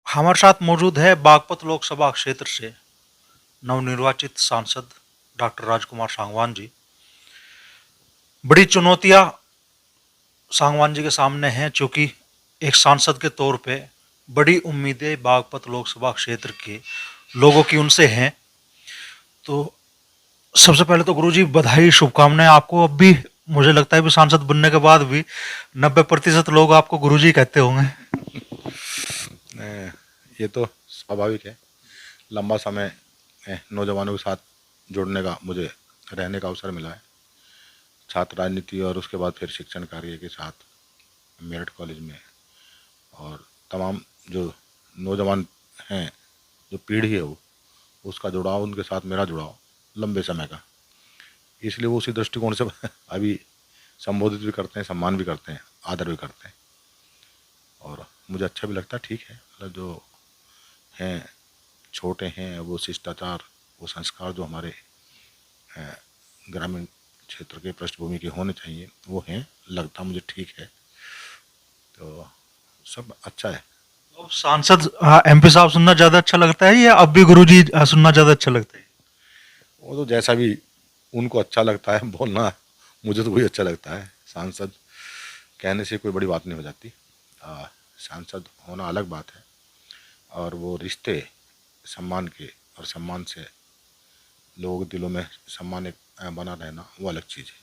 हमारे साथ मौजूद है बागपत लोकसभा क्षेत्र से नवनिर्वाचित सांसद डॉक्टर राजकुमार सांगवान जी। बड़ी चुनौतियां सांगवान जी के सामने हैं, चूंकि एक सांसद के तौर पे बड़ी उम्मीदें बागपत लोकसभा क्षेत्र के लोगों की उनसे हैं। तो सबसे पहले तो गुरुजी बधाई, शुभकामनाएं आपको। अब भी मुझे लगता है भी सांसद बनने के बाद भी 90% लोग आपको गुरुजी कहते होंगे। ये तो स्वाभाविक है। लंबा समय नौजवानों के साथ जुड़ने का मुझे रहने का अवसर मिला है, छात्र राजनीति और उसके बाद फिर शिक्षण कार्य के साथ मेरठ कॉलेज में। और तमाम जो नौजवान हैं, जो पीढ़ी है वो, उसका जुड़ाव, उनके साथ मेरा जुड़ाव लंबे समय का, इसलिए वो उसी दृष्टिकोण से अभी संबोधित भी करते हैं, सम्मान भी करते हैं, आदर भी करते हैं। और मुझे अच्छा भी लगता है। ठीक है, मतलब जो हैं, छोटे हैं, वो शिष्टाचार, वो संस्कार जो हमारे ग्रामीण क्षेत्र के पृष्ठभूमि के होने चाहिए वो हैं, लगता मुझे ठीक है। तो सब अच्छा है। अब सांसद एमपी साहब सुनना ज्यादा अच्छा लगता है या अब भी गुरुजी सुनना ज्यादा अच्छा लगता है? वो तो जैसा भी उनको अच्छा लगता है बोलना, मुझे तो वही अच्छा लगता है। सांसद कहने से कोई बड़ी बात नहीं हो जाती। सांसद होना अलग बात है, और वो रिश्ते सम्मान के, और सम्मान से लोगों के दिलों में सम्मान एक बना रहना, वो अलग चीज़ है।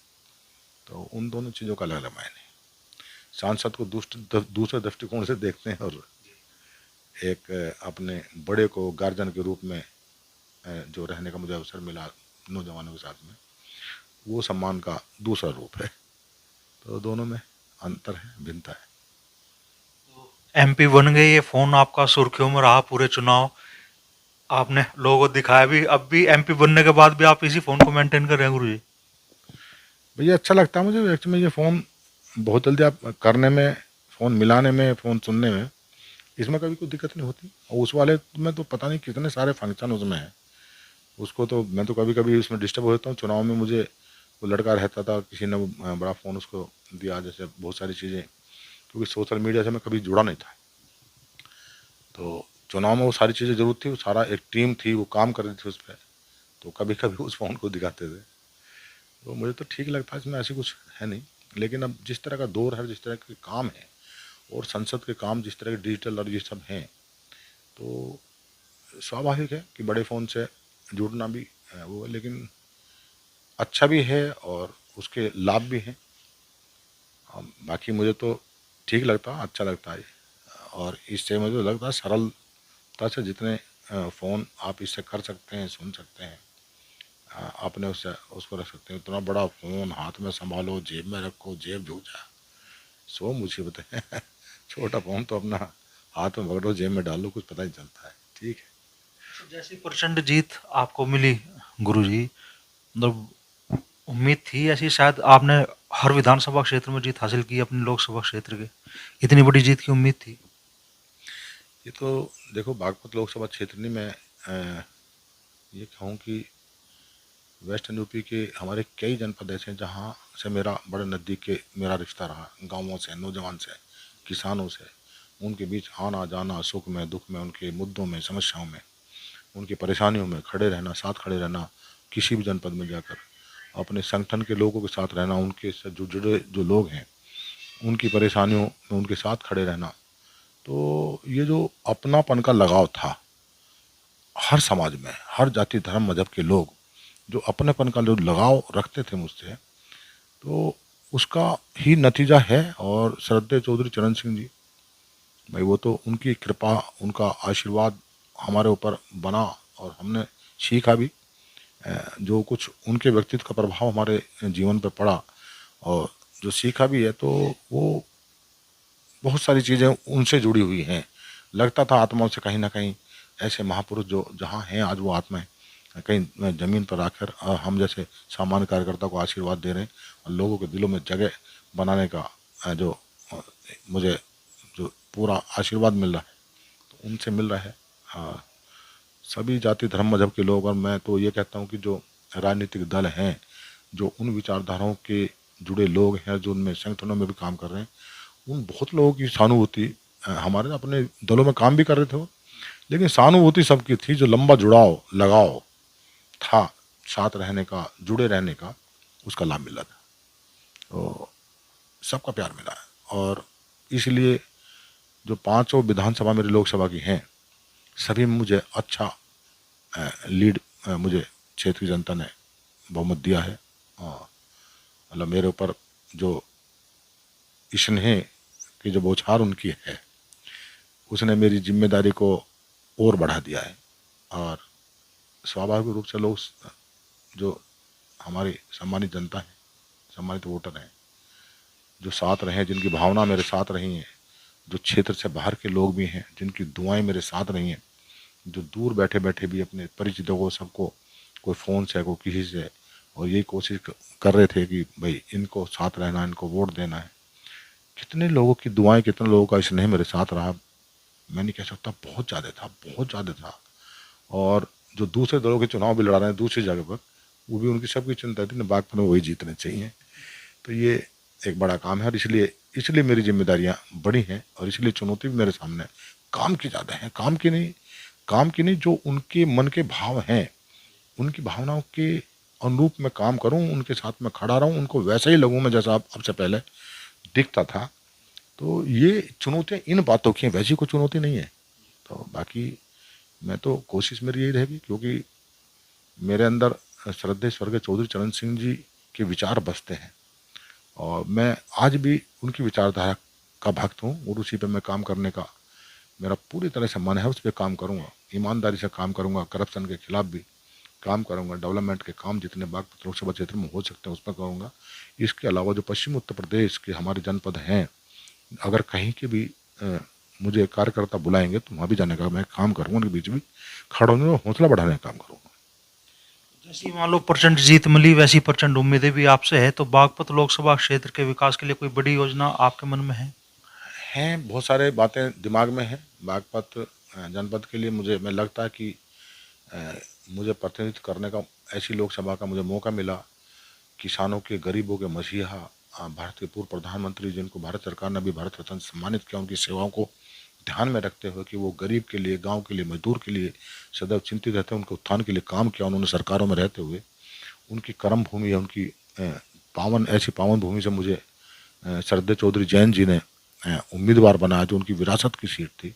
तो उन दोनों चीज़ों का अलग अलग मायने है। सांसद को दूसरे दृष्टिकोण से देखते हैं, और एक अपने बड़े को गार्जियन के रूप में जो रहने का मुझे अवसर मिला नौजवानों के साथ में, वो सम्मान का दूसरा रूप है। तो दोनों में अंतर है, भिन्नता है। एमपी बन गए, ये फोन आपका सुर्खियों में रहा पूरे चुनाव, आपने लोगों को दिखाया भी। अब भी एमपी बनने के बाद भी आप इसी फोन को मेंटेन कर रहे हैं गुरुजी? भैया अच्छा लगता है मुझे एक्चुअली। ये फ़ोन बहुत जल्दी आप करने में, फ़ोन मिलाने में, फ़ोन सुनने में, इसमें कभी कोई दिक्कत नहीं होती। और उस वाले में तो पता नहीं कितने सारे फंक्शन उसमें हैं। उसको तो मैं तो कभी कभी उसमें डिस्टर्ब हो जाता हूँ। चुनाव में मुझे वो लड़का रहता था, किसी ने वो बड़ा फ़ोन उसको दिया, जैसे बहुत सारी चीज़ें, क्योंकि सोशल मीडिया से मैं कभी जुड़ा नहीं था। तो चुनाव में वो सारी चीज़ें ज़रूर थी, वो सारा एक टीम थी, वो काम कर रही थी उस पर। तो कभी कभी उस फ़ोन को दिखाते थे, तो मुझे तो ठीक लगता है। इसमें ऐसी कुछ है नहीं। लेकिन अब जिस तरह का दौर है, जिस तरह के काम है, और संसद के काम जिस तरह के डिजिटल और ये सब हैं, तो स्वाभाविक है कि बड़े फ़ोन से जुड़ना भी वो है। लेकिन अच्छा भी है और उसके लाभ भी हैं। बाकी मुझे तो ठीक लगता है, अच्छा लगता है। और इससे मुझे लगता है सरलता से जितने फ़ोन आप इससे कर सकते हैं, सुन सकते हैं, अपने उससे उसको रख सकते हैं। इतना बड़ा फ़ोन हाथ में संभालो, जेब में रखो, जेब झुक जाए, सो मुसीबत है। छोटा फ़ोन तो अपना हाथ में पकड़ो, जेब में डालो, कुछ पता नहीं चलता है। ठीक है। जैसी प्रचंड जीत आपको मिली गुरुजी, मतलब उम्मीद थी ऐसी शायद आपने हर विधानसभा क्षेत्र में जीत हासिल की अपने लोकसभा क्षेत्र के? इतनी बड़ी जीत की उम्मीद थी? ये तो देखो, बागपत लोकसभा क्षेत्र नहीं, मैं ये कहूँ कि वेस्टर्न यूपी के हमारे कई जनपद ऐसे हैं जहाँ से मेरा बड़े नज़दीक के मेरा रिश्ता रहा। गाँवों से, नौजवान से, किसानों से, उनके बीच आना जाना, सुख में दुख में, उनके मुद्दों में, समस्याओं में, उनकी परेशानियों में खड़े रहना, साथ खड़े रहना। किसी भी जनपद में जाकर अपने संगठन के लोगों के साथ रहना, उनके से जो जुड़े जो लोग हैं, उनकी परेशानियों में उनके साथ खड़े रहना। तो ये जो अपनापन का लगाव था, हर समाज में, हर जाति धर्म मजहब के लोग जो अपनेपन का जो लगाव रखते थे मुझसे, तो उसका ही नतीजा है। और श्रद्धेय चौधरी चरण सिंह जी, भाई वो तो उनकी कृपा, उनका आशीर्वाद हमारे ऊपर बना, और हमने सीखा भी। जो कुछ उनके व्यक्तित्व का प्रभाव हमारे जीवन पर पड़ा, और जो सीखा भी है, तो वो बहुत सारी चीज़ें उनसे जुड़ी हुई हैं। लगता था आत्माओं से कहीं ना कहीं ऐसे महापुरुष जो जहाँ हैं आज, वो आत्माएं कहीं ज़मीन पर आकर हम जैसे सामान्य कार्यकर्ता को आशीर्वाद दे रहे हैं, और लोगों के दिलों में जगह बनाने का जो मुझे जो पूरा आशीर्वाद मिल रहा है, तो उनसे मिल रहा है। सभी जाति धर्म मजहब के लोग। और मैं तो ये कहता हूँ कि जो राजनीतिक दल हैं, जो उन विचारधाराओं के जुड़े लोग हैं, जो उनमें संगठनों में भी काम कर रहे हैं, उन बहुत लोगों की सहानुभूति, हमारे अपने दलों में काम भी कर रहे थे वो, लेकिन सहानुभूति सबकी थी, जो लंबा जुड़ाव लगाव था साथ रहने का, जुड़े रहने का, उसका लाभ मिला था। तो सबका प्यार मिला है। और इसलिए जो पांचों विधानसभा मेरी लोकसभा की हैं, सभी में मुझे अच्छा लीड, मुझे क्षेत्र की जनता ने बहुमत दिया है। और मतलब मेरे ऊपर जो स्नेह की जो बौछार उनकी है, उसने मेरी जिम्मेदारी को और बढ़ा दिया है। और स्वाभाविक रूप से लोग, जो हमारी सम्मानित जनता है, सम्मानित वोटर हैं, जो साथ रहे, जिनकी भावना मेरे साथ रही है, जो क्षेत्र से बाहर के लोग भी हैं, जिनकी दुआएं मेरे साथ रही हैं, जो दूर बैठे बैठे भी अपने परिचितों को, सबको, कोई फ़ोन से, कोई किसी से, और यही कोशिश कर रहे थे कि भाई इनको साथ रहना, इनको वोट देना है। कितने लोगों की दुआएं, कितने लोगों का स्नेह मेरे साथ रहा, मैं नहीं कह सकता, बहुत ज़्यादा था, बहुत ज़्यादा था। और जो दूसरे दलों के चुनाव भी लड़ा रहे हैं दूसरी जगह पर, वो भी उनकी सबकी चिंता थी ना, बागपत में वही जीतने चाहिए। तो ये एक बड़ा काम है, और इसलिए मेरी जिम्मेदारियां बड़ी हैं, और इसलिए चुनौती भी मेरे सामने काम की ज़्यादा है। काम की नहीं, जो उनके मन के भाव हैं, उनकी भावनाओं के अनुरूप मैं काम करूं, उनके साथ में खड़ा रहूं, उनको वैसा ही लगूं मैं जैसा अब से पहले दिखता था। तो ये चुनौतियां इन बातों की हैं, वैसी कोई चुनौती नहीं है। तो बाकी मैं तो कोशिश मेरी यही रहेगी, क्योंकि मेरे अंदर श्रद्धेय स्वर्गीय चौधरी चरण सिंह जी के विचार बसते हैं, और मैं आज भी उनकी विचारधारा का भक्त हूँ, और उसी पे मैं काम करने का मेरा पूरी तरह से मन है। उस पर काम करूँगा, ईमानदारी से काम करूँगा, करप्शन के खिलाफ भी काम करूँगा, डेवलपमेंट के काम जितने बागपत लोकसभा क्षेत्र में हो सकते हैं उस पर करूँगा। इसके अलावा जो पश्चिमी उत्तर प्रदेश के हमारे जनपद हैं, अगर कहीं के भी मुझे कार्यकर्ता बुलाएंगे तो वहाँ भी जाने का मैं काम करूँगा, उनके बीच भी खड़ा होने और हौसला बढ़ाने का काम करूँगा। जैसी मान लो प्रचंड जीत मिली, वैसी प्रचंड उम्मीदें भी आपसे है, तो बागपत लोकसभा क्षेत्र के विकास के लिए कोई बड़ी योजना आपके मन में है? हैं, बहुत सारे बातें दिमाग में हैं। बागपत जनपद के लिए मुझे मैं लगता है कि मुझे प्रतिनिधित्व करने का, ऐसी लोकसभा का मुझे मौका मिला। किसानों के, गरीबों के मसीहा, भारत के पूर्व प्रधानमंत्री, जिनको भारत सरकार ने भी भारत रत्न सम्मानित किया, उनकी सेवाओं को ध्यान में रखते हुए कि वो गरीब के लिए, गांव के लिए, मजदूर के लिए सदैव चिंतित रहते हैं, उनके उत्थान के लिए काम किया उन्होंने सरकारों में रहते हुए। उनकी कर्म भूमि है, उनकी ऐसी पावन भूमि से मुझे श्रद्धेय चौधरी जैन जी ने उम्मीदवार बनाया, जो उनकी विरासत की सीट थी।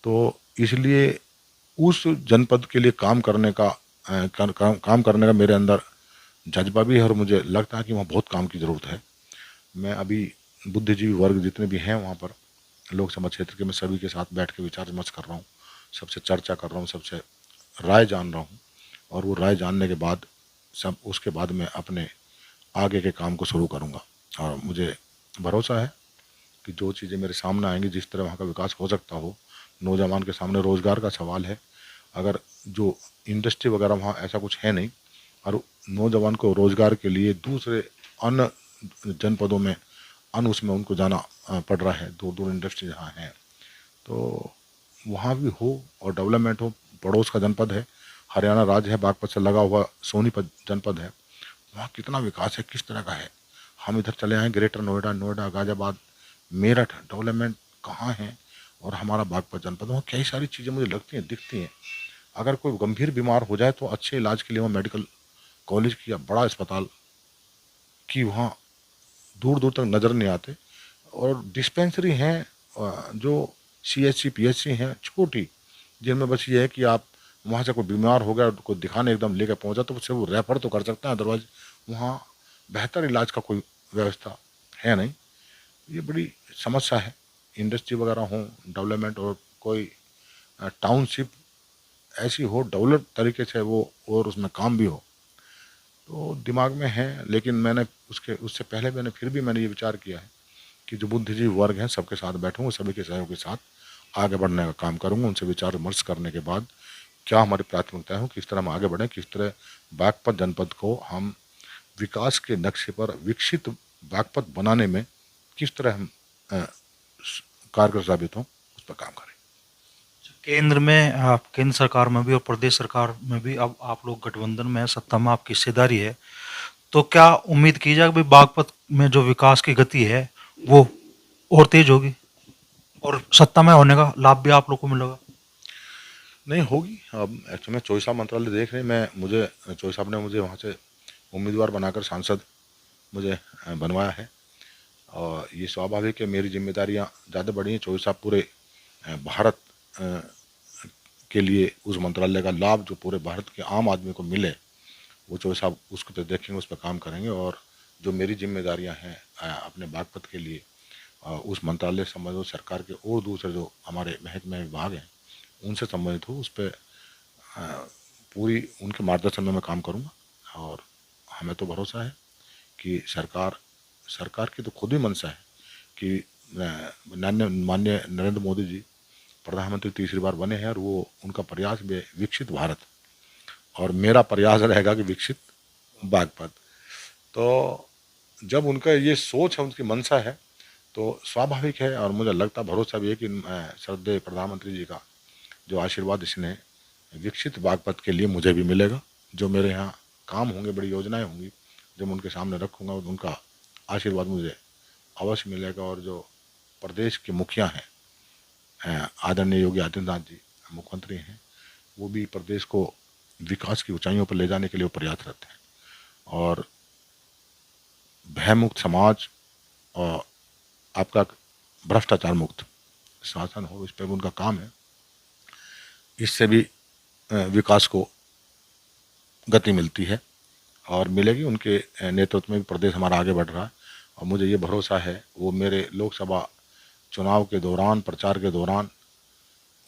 तो इसलिए उस जनपद के लिए काम करने का मेरे अंदर जज्बा भी है, और मुझे लगता है कि वहाँ बहुत काम की ज़रूरत है। मैं अभी बुद्धिजीवी वर्ग जितने भी हैं वहाँ पर लोकसभा क्षेत्र के, मैं सभी के साथ बैठ के विचार विमर्श कर रहा हूँ, सबसे चर्चा कर रहा हूँ, सबसे राय जान रहा हूँ, और वो राय जानने के बाद उसके बाद मैं अपने आगे के काम को शुरू करूँगा। और मुझे भरोसा है कि जो चीज़ें मेरे सामने आएंगी, जिस तरह वहाँ का विकास हो सकता हो, नौजवान के सामने रोज़गार का सवाल है, अगर जो इंडस्ट्री वगैरह वहाँ ऐसा कुछ है नहीं, और नौजवान को रोज़गार के लिए दूसरे अन्य जनपदों में उसमें उनको जाना पड़ रहा है, दूर दूर इंडस्ट्री जहाँ हैं, तो वहाँ भी हो और डेवलपमेंट हो। पड़ोस का जनपद है, हरियाणा राज्य है, बागपत से लगा हुआ सोनीपत जनपद है, वहाँ कितना विकास है, किस तरह का है। हम इधर चले आए ग्रेटर नोएडा, गाजियाबाद, मेरठ, डेवलपमेंट कहाँ है, और हमारा बागपत जनपद, वहाँ कई सारी चीज़ें मुझे लगती हैं, दिखती हैं। अगर कोई गंभीर बीमार हो जाए तो अच्छे इलाज के लिए वहाँ मेडिकल कॉलेज की या बड़ा अस्पताल की वहाँ दूर दूर तक नज़र नहीं आते, और डिस्पेंसरी हैं जो CHC PHC हैं छोटी, जिनमें बस ये है कि आप वहाँ से कोई बीमार हो गया, कोई दिखाने एकदम लेकर पहुँचा तो उससे वो रेफ़र तो कर सकते हैं, अदरवाइज वहाँ बेहतर इलाज का कोई व्यवस्था है नहीं। ये बड़ी समस्या है। इंडस्ट्री वगैरह हो, डेवलपमेंट, और कोई टाउनशिप ऐसी हो डेवलप तरीके से वो, और उसमें काम भी हो, तो दिमाग में है। लेकिन मैंने उससे पहले फिर भी मैंने ये विचार किया है कि जो बुद्धिजीवी वर्ग हैं सबके साथ बैठूंगा, सभी के सहयोग के साथ आगे बढ़ने का काम करूंगा। उनसे विचार विमर्श करने के बाद क्या हमारी प्राथमिकता है, किस तरह हम आगे बढ़ें, किस तरह बागपत जनपद को हम विकास के नक्शे पर विकसित बागपत बनाने में किस तरह हम कारगर साबित हों, उस पर काम करें। केंद्र में केंद्र सरकार में भी और प्रदेश सरकार में भी अब आप लोग गठबंधन में है, सत्ता में आपकी हिस्सेदारी है, तो क्या उम्मीद की जाए कि बागपत में जो विकास की गति है वो और तेज होगी और सत्ता में होने का लाभ भी आप लोग को मिलेगा? नहीं होगी। अब एक्चुअली में चौधरी साहब मंत्रालय देख रहे हैं, मैं मुझे चौधरी साहब ने मुझे वहाँ से उम्मीदवार बनाकर सांसद मुझे बनवाया है, और ये स्वाभाविक है, मेरी जिम्मेदारियाँ ज़्यादा बढ़ी हैं। चौधरी साहब पूरे भारत के लिए उस मंत्रालय का लाभ जो पूरे भारत के आम आदमी को मिले, वो चौधरी साहब उसको तो देखेंगे, उस पर काम करेंगे। और जो मेरी जिम्मेदारियां हैं अपने बागपत के लिए, उस मंत्रालय से संबंधित सरकार के और दूसरे जो हमारे महकमे विभाग हैं उनसे संबंधित हो, उस पर पूरी उनके मार्गदर्शन में मैं काम करूँगा। और हमें तो भरोसा है कि सरकार की तो खुद ही मंशा है कि माननीय नरेंद्र मोदी जी प्रधानमंत्री तीसरी बार बने हैं, और वो उनका प्रयास भी है विकसित भारत, और मेरा प्रयास रहेगा कि विकसित बागपत। तो जब उनका ये सोच है, उनकी मंशा है, तो स्वाभाविक है, और मुझे लगता भरोसा भी है कि श्रद्धेय प्रधानमंत्री जी का जो आशीर्वाद इसने विकसित बागपत के लिए मुझे भी मिलेगा। जो मेरे यहाँ काम होंगे, बड़ी योजनाएं होंगी, जब उनके सामने रखूँगा, उनका आशीर्वाद मुझे अवश्य मिलेगा। और जो प्रदेश के मुखिया हैं आदरणीय योगी आदित्यनाथ जी मुख्यमंत्री हैं, वो भी प्रदेश को विकास की ऊंचाइयों पर ले जाने के लिए प्रयासरत हैं। और भयमुक्त समाज और आपका भ्रष्टाचार मुक्त शासन हो, इस पर उनका काम है। इससे भी विकास को गति मिलती है और मिलेगी। उनके नेतृत्व में भी प्रदेश हमारा आगे बढ़ रहा है, और मुझे ये भरोसा है, वो मेरे लोकसभा चुनाव के दौरान, प्रचार के दौरान,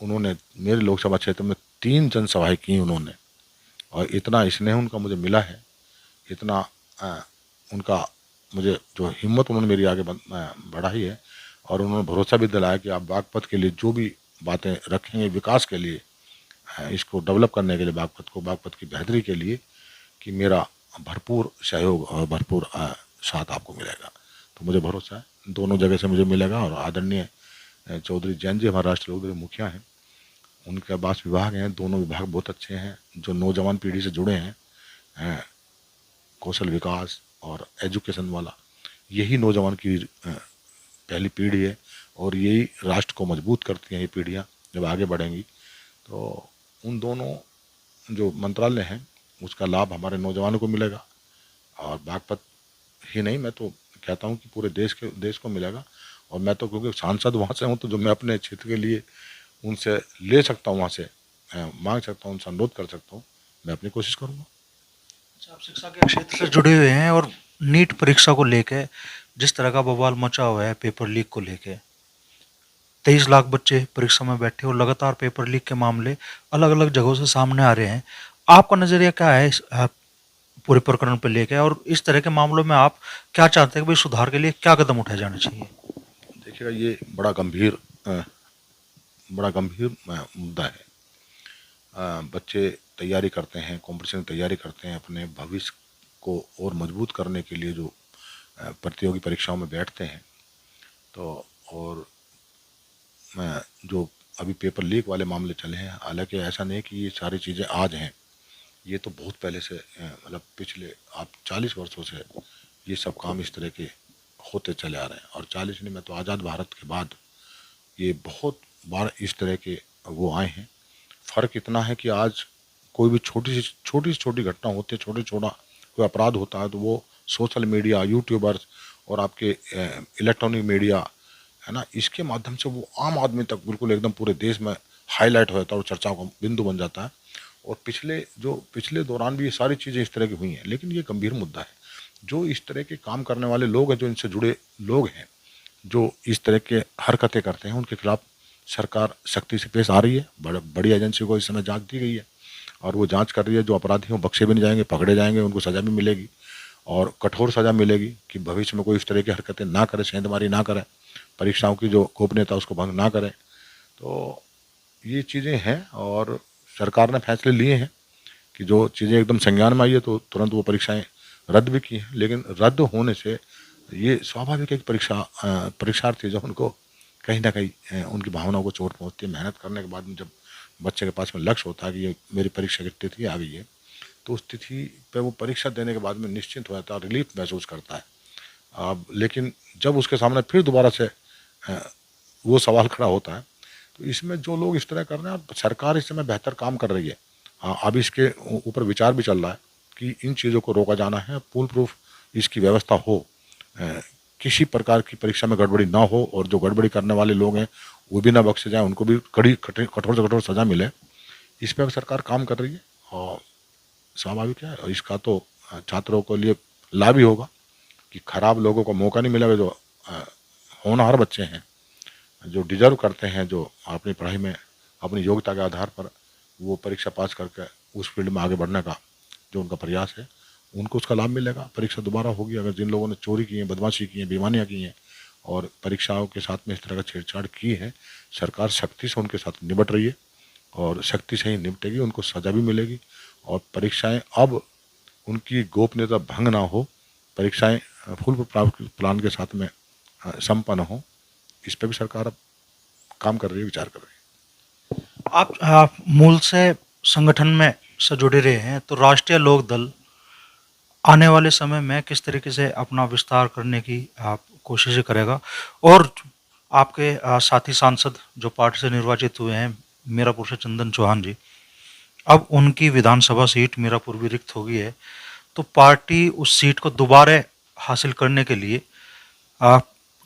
उन्होंने मेरे लोकसभा क्षेत्र में 3 जनसभाएं की उन्होंने, और इतना स्नेह उनका मुझे मिला है, इतना उनका मुझे जो हिम्मत उन्होंने मेरी आगे बढ़ाई है, और उन्होंने भरोसा भी दिलाया कि आप बागपत के लिए जो भी बातें रखेंगे विकास के लिए, इसको डेवलप करने के लिए, बागपत की बेहतरी के लिए, कि मेरा भरपूर सहयोग और भरपूर साथ आपको मिलेगा। तो मुझे भरोसा है दोनों जगह से मुझे मिलेगा। और आदरणीय चौधरी जैन जी हमारे राष्ट्रीय लोकदल मुखिया हैं, उनके पास विभाग हैं, दोनों विभाग बहुत अच्छे हैं, जो नौजवान पीढ़ी से जुड़े हैं, कौशल विकास और एजुकेशन वाला, यही नौजवान की पहली पीढ़ी है, और यही राष्ट्र को मजबूत करती हैं ये पीढ़ियाँ जब आगे बढ़ेंगी। तो उन दोनों जो मंत्रालय हैं उसका लाभ हमारे नौजवानों को मिलेगा, और बागपत ही नहीं, मैं तो कहता हूँ कि पूरे देश को मिलेगा। और मैं तो क्योंकि सांसद वहाँ से हूँ, तो जो मैं अपने क्षेत्र के लिए उनसे ले सकता हूँ, वहाँ से मांग सकता हूँ, उनसे अनुरोध कर सकता हूँ, मैं अपनी कोशिश करूँगा। अच्छा, आप शिक्षा के क्षेत्र से जुड़े हुए हैं, और नीट परीक्षा को लेके जिस तरह का बवाल मचा हुआ है पेपर लीक को लेके, 23 लाख बच्चे परीक्षा में बैठे और लगातार पेपर लीक के मामले अलग अलग जगहों से सामने आ रहे हैं। आपका नजरिया क्या है इस पूरे प्रकरण पर लेके, और इस तरह के मामलों में आप क्या चाहते हैं कि भाई सुधार के लिए क्या कदम उठाए जाने चाहिए? देखिएगा, ये बड़ा गंभीर मुद्दा है। बच्चे तैयारी करते हैं, कंपटीशन की तैयारी करते हैं, अपने भविष्य को और मजबूत करने के लिए जो प्रतियोगी परीक्षाओं में बैठते हैं, तो और जो अभी पेपर लीक वाले मामले चले हैं, हालांकि ऐसा नहीं कि ये सारी चीज़ें आज हैं, ये तो बहुत पहले से, मतलब पिछले आप 40 वर्षों से ये सब काम इस तरह के होते चले आ रहे हैं। और 40 नहीं, मैं तो आज़ाद भारत के बाद ये बहुत बार इस तरह के वो आए हैं। फ़र्क इतना है कि आज कोई भी छोटी से छोटी घटना होती है, छोटा कोई अपराध होता है, तो वो सोशल मीडिया, यूट्यूबर्स और आपके इलेक्ट्रॉनिक मीडिया है ना, इसके माध्यम से वो आम आदमी तक बिल्कुल एकदम पूरे देश में हाईलाइट हो जाता है और चर्चाओं का बिंदु बन जाता है। और पिछले दौरान भी ये सारी चीज़ें इस तरह की हुई हैं, लेकिन ये गंभीर मुद्दा है। जो इस तरह के काम करने वाले लोग हैं, जो इनसे जुड़े लोग हैं, जो इस तरह के हरकतें करते हैं, उनके खिलाफ सरकार सख्ती से पेश आ रही है। बड़ी एजेंसी को इस समय जांच दी गई है, और वो जांच कर रही है। जो अपराधी हैं बख्शे भी नहीं जाएंगे, पकड़े जाएंगे, उनको सज़ा भी मिलेगी, और कठोर सज़ा मिलेगी कि भविष्य में कोई इस तरह की हरकतें ना करे, सेंधमारी ना करे, परीक्षाओं की जो गोपनीयता उसको भंग ना करें। तो ये चीज़ें हैं, और सरकार ने फैसले लिए हैं कि जो चीज़ें एकदम संज्ञान में आई है तो तुरंत वो परीक्षाएं रद्द भी की हैं। लेकिन रद्द होने से ये स्वाभाविक है कि परीक्षार्थी जो उनको कहीं ना कहीं उनकी भावनाओं को चोट पहुँचती है। मेहनत करने के बाद में जब बच्चे के पास में लक्ष्य होता है कि ये मेरी परीक्षा की तिथि आ गई है, तो उस तिथि पर वो परीक्षा देने के बाद में निश्चिंत हो जाता है, रिलीफ महसूस करता है। अब लेकिन जब उसके सामने फिर दोबारा से वो सवाल खड़ा होता है, तो इसमें जो लोग इस तरह कर रहे हैं, और सरकार इस समय बेहतर काम कर रही है। हाँ, अब इसके ऊपर विचार भी चल रहा है कि इन चीज़ों को रोका जाना है, फुल प्रूफ इसकी व्यवस्था हो, किसी प्रकार की परीक्षा में गड़बड़ी ना हो, और जो गड़बड़ी करने वाले लोग हैं वो भी ना बख्शे जाएं, उनको भी कठोर से कठोर सजा मिले। इस पर सरकार काम कर रही है, और स्वाभाविक है, और इसका तो छात्रों के लिए लाभ ही होगा कि खराब लोगों को मौका नहीं मिलेगा। जो होनहार बच्चे हैं, जो डिजर्व करते हैं, जो अपनी पढ़ाई में अपनी योग्यता के आधार पर वो परीक्षा पास करके उस फील्ड में आगे बढ़ने का जो उनका प्रयास है, उनको उसका लाभ मिलेगा। परीक्षा दोबारा होगी। अगर जिन लोगों ने चोरी की है, बदमाशी की है, बेईमानियाँ की हैं और परीक्षाओं के साथ में इस तरह का छेड़छाड़ की है, सरकार सख्ती से उनके साथ निपट रही है, और सख्ती से ही निपटेगी, उनको सज़ा भी मिलेगी। और परीक्षाएं अब उनकी गोपनीयता भंग ना हो, परीक्षाएं फुल प्लान के साथ में संपन्न हो, इस पर भी सरकार अब काम कर रही है, विचार कर रही है। आप मूल से संगठन में से जुड़े रहे हैं, तो राष्ट्रीय लोक दल आने वाले समय में किस तरीके से अपना विस्तार करने की आप कोशिश करेगा? और आपके साथी सांसद जो पार्टी से निर्वाचित हुए हैं, मीरापुर से चंदन चौहान जी, अब उनकी विधानसभा सीट मीरापुर भी रिक्त हो गई है, तो पार्टी उस सीट को दोबारा हासिल करने के लिए आ,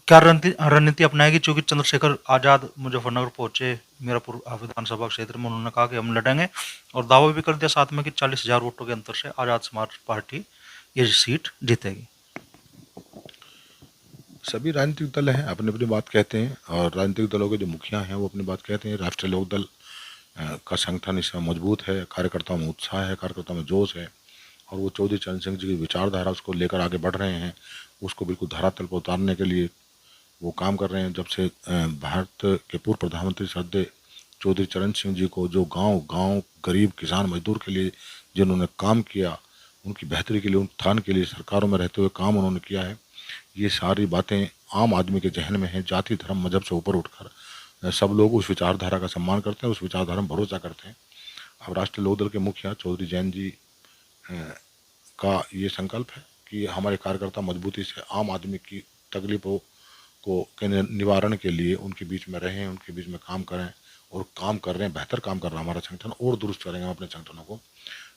क्या रणनीति अपनाएगी? चूंकि चंद्रशेखर आजाद मुजफ्फरनगर पहुंचे मीरापुर विधानसभा क्षेत्र में, उन्होंने कहा कि हम लड़ेंगे, और दावा भी कर दिया साथ में कि 40,000 वोटों के अंतर से आजाद समाज पार्टी ये सीट जीतेगी। सभी राजनीतिक दल हैं, अपनी अपनी बात कहते हैं, और राजनीतिक दलों के जो मुखिया हैं वो अपनी बात कहते हैं। राष्ट्रीय लोक दल का संगठन इसमें मजबूत है, कार्यकर्ताओं में उत्साह है, कार्यकर्ताओं में जोश है, और वो चौधरी चरण सिंह जी की विचारधारा उसको लेकर आगे बढ़ रहे हैं, उसको बिल्कुल धरातल पर उतारने के लिए वो काम कर रहे हैं। जब से भारत के पूर्व प्रधानमंत्री श्रद्धेय चौधरी चरण सिंह जी को, जो गांव गांव गरीब किसान मजदूर के लिए जिन्होंने काम किया, उनकी बेहतरी के लिए, उत्थान के लिए सरकारों में रहते हुए काम उन्होंने किया है, ये सारी बातें आम आदमी के जहन में हैं। जाति धर्म मजहब से ऊपर उठकर सब लोग उस विचारधारा का सम्मान करते हैं, उस विचारधारा में भरोसा करते हैं। अब राष्ट्रीय लोकदल के मुखिया चौधरी जैन जी का ये संकल्प है कि हमारे कार्यकर्ता मजबूती से आम आदमी की तकलीफों के निवारण के लिए उनके बीच में रहें, उनके बीच में काम करें, और काम कर रहे हैं, बेहतर काम कर रहा है हमारा संगठन, और दुरुस्त करेंगे हम अपने संगठनों को,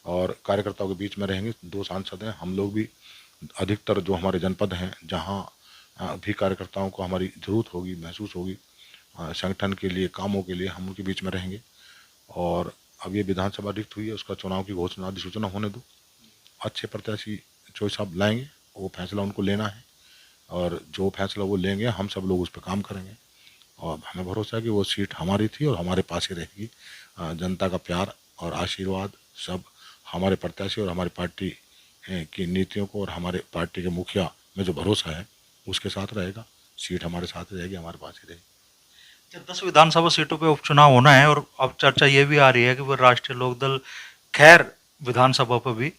और कार्यकर्ताओं के बीच में रहेंगे। 2 सांसद हैं हम लोग भी, अधिकतर जो हमारे जनपद हैं जहाँ भी कार्यकर्ताओं को हमारी ज़रूरत होगी, महसूस होगी संगठन के लिए, कामों के लिए, हम उनके बीच में रहेंगे। और अब ये विधानसभा रिक्त हुई है, उसका चुनाव की घोषणा अधिसूचना होने दो, अच्छे प्रत्याशी चॉइस साहब लाएंगे, वो फैसला उनको लेना है, और जो फैसला वो लेंगे हम सब लोग उस पर काम करेंगे, और हमें भरोसा है कि वो सीट हमारी थी और हमारे पास ही रहेगी। जनता का प्यार और आशीर्वाद सब हमारे प्रत्याशी और हमारी पार्टी की नीतियों को और हमारे पार्टी के मुखिया में जो भरोसा है उसके साथ रहेगा। सीट हमारे साथ ही रहेगी, हमारे पास ही रहेगी। 10 विधानसभा सीटों पे उपचुनाव होना है, और अब चर्चा ये भी आ रही है कि वो राष्ट्रीय लोकदल खैर विधानसभा पर भी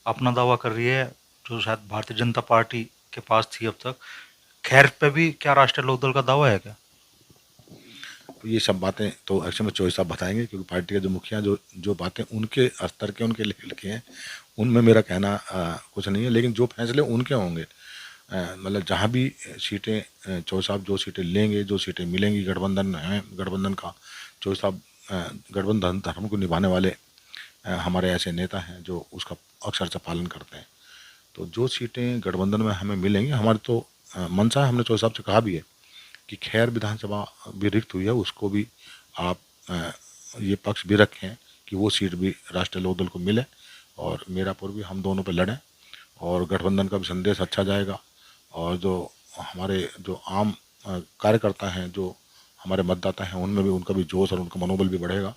अपना दावा कर रही है, जो शायद भारतीय जनता पार्टी के पास थी अब तक। खैर पे भी क्या राष्ट्रीय लोकदल का दावा है क्या? तो ये सब बातें तो एक्चुअली में चॉइस साहब बताएंगे, क्योंकि पार्टी के जो मुखिया जो जो बातें उनके स्तर के, उनके लेवल के हैं, उनमें मेरा कहना कुछ नहीं है। लेकिन जो फैसले उनके होंगे, मतलब जहाँ भी सीटें चौधरी साहब जो सीटें लेंगे, जो सीटें मिलेंगी, गठबंधन है, गठबंधन का चौधरी साहब गठबंधन धर्म को निभाने वाले हमारे ऐसे नेता हैं जो उसका अक्सर से पालन करते हैं। तो जो सीटें गठबंधन में हमें मिलेंगी, हमारी तो मंशा है, हमने चौधरी साहब से कहा भी है कि खैर विधानसभा भी रिक्त हुई है, उसको भी आप ये पक्ष भी रखें कि वो सीट भी राष्ट्रीय लोकदल को मिले, और मीरापुर भी हम दोनों पे लड़ें, और गठबंधन का भी संदेश अच्छा जाएगा, और जो हमारे जो आम कार्यकर्ता हैं, जो हमारे मतदाता हैं, उनमें भी उनका भी जोश और उनका मनोबल भी बढ़ेगा।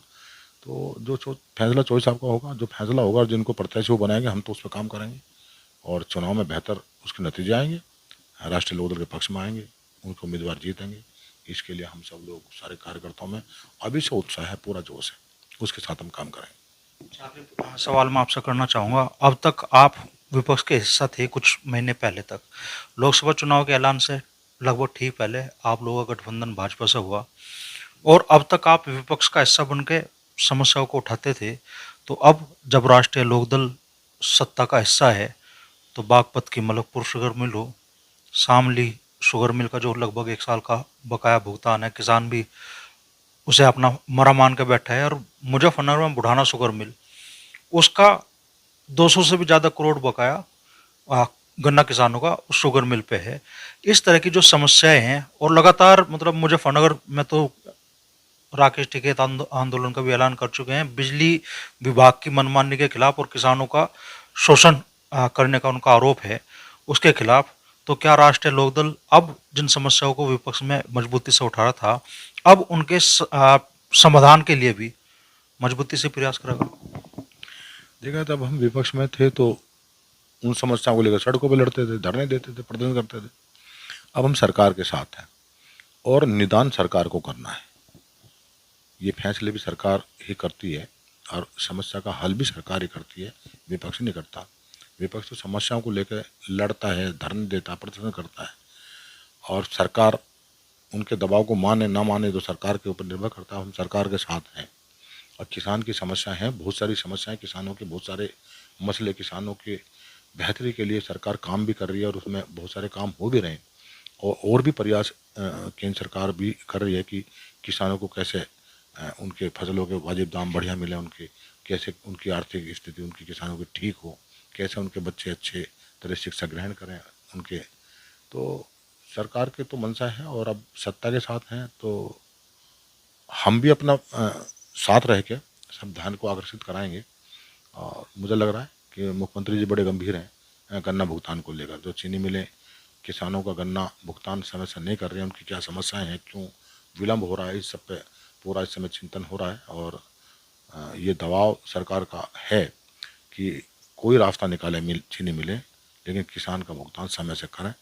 तो जो फैसला चौधरी साहब का होगा, जो फैसला होगा और जिनको प्रत्याशी वो बनाएंगे, हम तो उस पर काम करेंगे, और चुनाव में बेहतर उसके नतीजे आएंगे, राष्ट्रीय लोकदल के पक्ष में आएंगे, उनको उम्मीदवार जीतेंगे। इसके लिए हम सब लोग, सारे कार्यकर्ताओं में अभी से उत्साह है, पूरा जोश है, उसके साथ हम काम करेंगे। आखिरी सवाल मैं आपसे करना चाहूँगा, अब तक आप विपक्ष के हिस्सा थे कुछ महीने पहले तक, लोकसभा चुनाव के ऐलान से लगभग ठीक पहले आप लोगों का गठबंधन भाजपा से हुआ, और अब तक आप विपक्ष का हिस्सा बन के समस्याओं को उठाते थे। तो अब जब राष्ट्रीय लोकदल सत्ता का हिस्सा है, तो बागपत की मलकपुर शुगर मिल हो, शामली शुगर मिल का जो लगभग 1 साल का बकाया भुगतान है, किसान भी उसे अपना मरा मान के बैठा है। और मुजफ्फरनगर में बुढ़ाना शुगर मिल, उसका 200 से भी ज़्यादा करोड़ बकाया आ, गन्ना किसानों का उस शुगर मिल पे है। इस तरह की जो समस्याएं हैं, और लगातार मतलब मुजफ्फरनगर में तो राकेश टिकैत आंदोलन का भी ऐलान कर चुके हैं, बिजली विभाग की मनमानी के खिलाफ और किसानों का शोषण करने का उनका आरोप है, उसके खिलाफ। तो क्या राष्ट्रीय लोकदल अब जिन समस्याओं को विपक्ष में मजबूती से उठा रहा था, अब उनके समाधान के लिए भी मजबूती से प्रयास करेगा? देखा, जब हम विपक्ष में थे तो उन समस्याओं को लेकर सड़कों पर लड़ते थे, धरने देते थे, प्रदर्शन करते थे। अब हम सरकार के साथ हैं और निदान सरकार को करना है। ये फैसले भी सरकार ही करती है और समस्या का हल भी सरकार ही करती है, विपक्ष नहीं करता। विपक्ष तो समस्याओं को लेकर लड़ता है, धरने देता है, प्रदर्शन करता है, और सरकार उनके दबाव को माने ना माने तो सरकार के ऊपर निर्भर करता है। हम सरकार के साथ हैं और किसान की समस्या है, बहुत सारी समस्याएं किसानों के, बहुत सारे मसले किसानों के बेहतरी के लिए सरकार काम भी कर रही है और उसमें बहुत सारे काम हो भी रहे हैं। और भी प्रयास केंद्र सरकार भी कर रही है कि किसानों को कैसे उनके फसलों के वाजिब दाम बढ़िया मिले, उनके कैसे उनकी आर्थिक स्थिति उनकी किसानों की ठीक हो, कैसे उनके बच्चे अच्छे तरह शिक्षा ग्रहण करें उनके। तो सरकार के तो मंशा है और अब सत्ता के साथ हैं तो हम भी अपना साथ रह के सब ध्यान को आकर्षित कराएंगे। और मुझे लग रहा है कि मुख्यमंत्री जी बड़े गंभीर हैं गन्ना भुगतान को लेकर। जो चीनी मिलें किसानों का गन्ना भुगतान समय से नहीं कर रहे हैं, उनकी क्या समस्याएं हैं, क्यों विलम्ब हो रहा है, इस सब पे पूरा इस समय चिंतन हो रहा है। और ये दबाव सरकार का है कि कोई रास्ता निकाले चीनी मिले, लेकिन किसान का भुगतान समय से करें,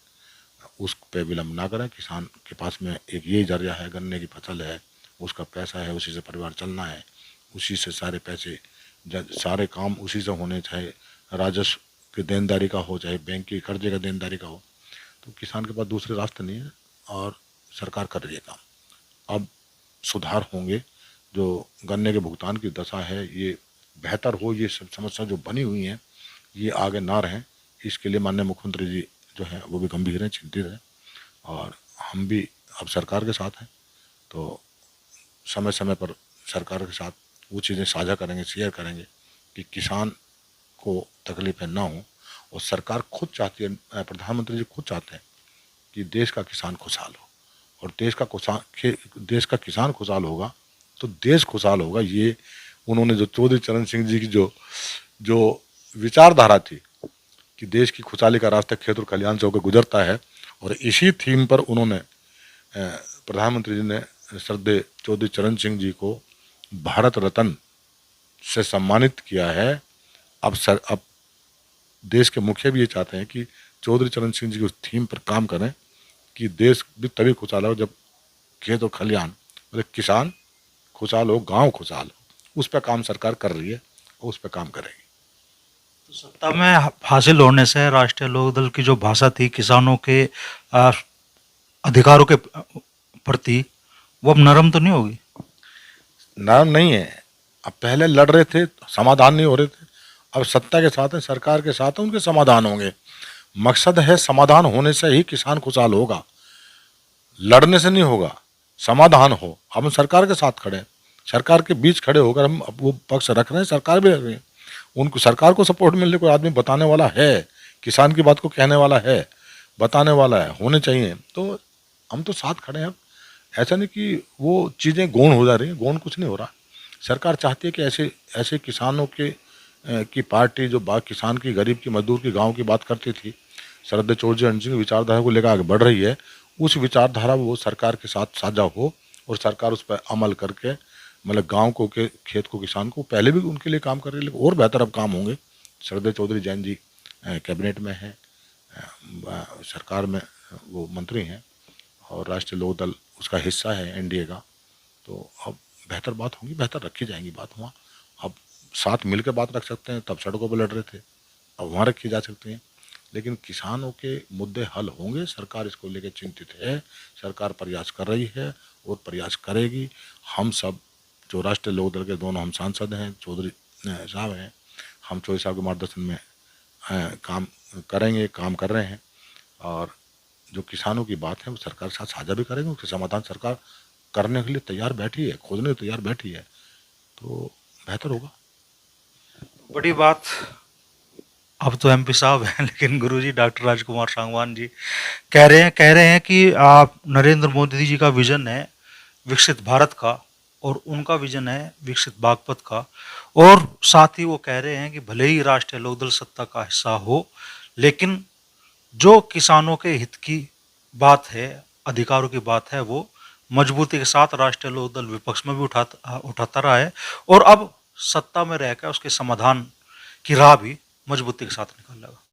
उस पे विलम्ब ना करें। किसान के पास में एक यही जरिया है, गन्ने की फसल है, उसका पैसा है, उसी से परिवार चलना है, उसी से सारे पैसे सारे काम उसी से होने, चाहे राजस्व की देनदारी का हो, चाहे बैंक की कर्जे का देनदारी का हो। तो किसान के पास दूसरे रास्ते नहीं है और सरकार कर रही है काम। अब सुधार होंगे, जो गन्ने के भुगतान की दशा है ये बेहतर हो, ये सब समस्या जो बनी हुई हैं ये आगे ना रहें, इसके लिए माननीय मुख्यमंत्री जी जो हैं वो भी गंभीर हैं, चिंतित हैं। और हम भी अब सरकार के साथ हैं तो समय समय पर सरकार के साथ वो चीज़ें साझा करेंगे, शेयर करेंगे कि किसान को तकलीफें ना हो। और सरकार खुद चाहती है, प्रधानमंत्री जी खुद चाहते हैं कि देश का किसान खुशहाल हो, और देश का किसान खुशहाल होगा तो देश खुशहाल होगा। ये उन्होंने जो चौधरी चरण सिंह जी की जो विचारधारा थी कि देश की खुशहाली का रास्ता खेत और खलिहान से होकर गुजरता है, और इसी थीम पर उन्होंने प्रधानमंत्री जी ने श्रद्धेय चौधरी चरण सिंह जी को भारत रत्न से सम्मानित किया है। अब देश के मुखिया भी ये चाहते हैं कि चौधरी चरण सिंह जी की उस थीम पर काम करें कि देश भी तभी खुशहाल हो जब खेत और खलिहान मतलब किसान खुशहाल हो, गांव खुशहाल हो। उस पर काम सरकार कर रही है और उस पर काम करेगी। तो सत्ता में हासिल होने से राष्ट्रीय लोकदल की जो भाषा थी किसानों के आ, अधिकारों के प्रति, वो अब नरम तो नहीं होगी? नरम नहीं है। अब पहले लड़ रहे थे, समाधान नहीं हो रहे थे, अब सत्ता के साथ है, सरकार के साथ है, उनके समाधान होंगे। मकसद है समाधान होने से ही किसान खुशहाल होगा, लड़ने से नहीं होगा। समाधान हो, हम सरकार के साथ खड़े हैं, सरकार के बीच खड़े होकर हम वो पक्ष रख रहे हैं, सरकार भी रख रही है। उनको सरकार को सपोर्ट मिलने कोई आदमी बताने वाला है, किसान की बात को कहने वाला है, बताने वाला है, होने चाहिए, तो हम तो साथ खड़े हैं। ऐसा नहीं कि वो चीज़ें गौण हो जा रही हैं, गौण कुछ नहीं हो रहा। सरकार चाहती है कि ऐसे ऐसे किसानों के की पार्टी जो बात किसान की, गरीब की, मजदूर की, गांव की बात करती थी, श्रद्धेय चौधरी चरण सिंह की विचारधारा को लेकर आगे बढ़ रही है, उस विचारधारा वो सरकार के साथ साझा हो और सरकार उस पर अमल करके मतलब गांव को के खेत को किसान को पहले भी उनके लिए काम कर रही है, लेकिन और बेहतर अब काम होंगे। श्रद्धेय चौधरी जैन जी कैबिनेट में हैं, सरकार में वो मंत्री हैं और राष्ट्रीय लोकदल उसका हिस्सा है एनडीए का। तो अब बेहतर बात होंगी, बेहतर रखी जाएंगी बात वहाँ। अब साथ मिलकर बात रख सकते हैं, तब सड़कों पर लड़ रहे थे, अब वहाँ रखी जा सकती हैं। लेकिन किसानों के मुद्दे हल होंगे, सरकार इसको लेकर चिंतित है, सरकार प्रयास कर रही है और प्रयास करेगी। हम सब जो राष्ट्रीय लोकदल के दोनों हम सांसद हैं, चौधरी साहब हैं, हम चौधरी साहब के मार्गदर्शन में काम करेंगे, काम कर रहे हैं। और जो किसानों की बात है वो सरकार के साथ साझा भी करेंगे, उसके समाधान सरकार करने के लिए तैयार बैठी है, खोजने तैयार बैठी है, तो बेहतर होगा। बड़ी बात। अब तो एमपी साहब हैं लेकिन गुरुजी डॉक्टर राजकुमार सांगवान जी कह रहे हैं कि आप नरेंद्र मोदी जी का विजन है विकसित भारत का, और उनका विजन है विकसित बागपत का। और साथ ही वो कह रहे हैं कि भले ही राष्ट्रीय लोकदल सत्ता का हिस्सा हो, लेकिन जो किसानों के हित की बात है, अधिकारों की बात है, वो मजबूती के साथ राष्ट्रीय लोकदल विपक्ष में भी उठाता रहा है, और अब सत्ता में रहकर उसके समाधान की राह भी मजबूती के साथ निकाल लगा।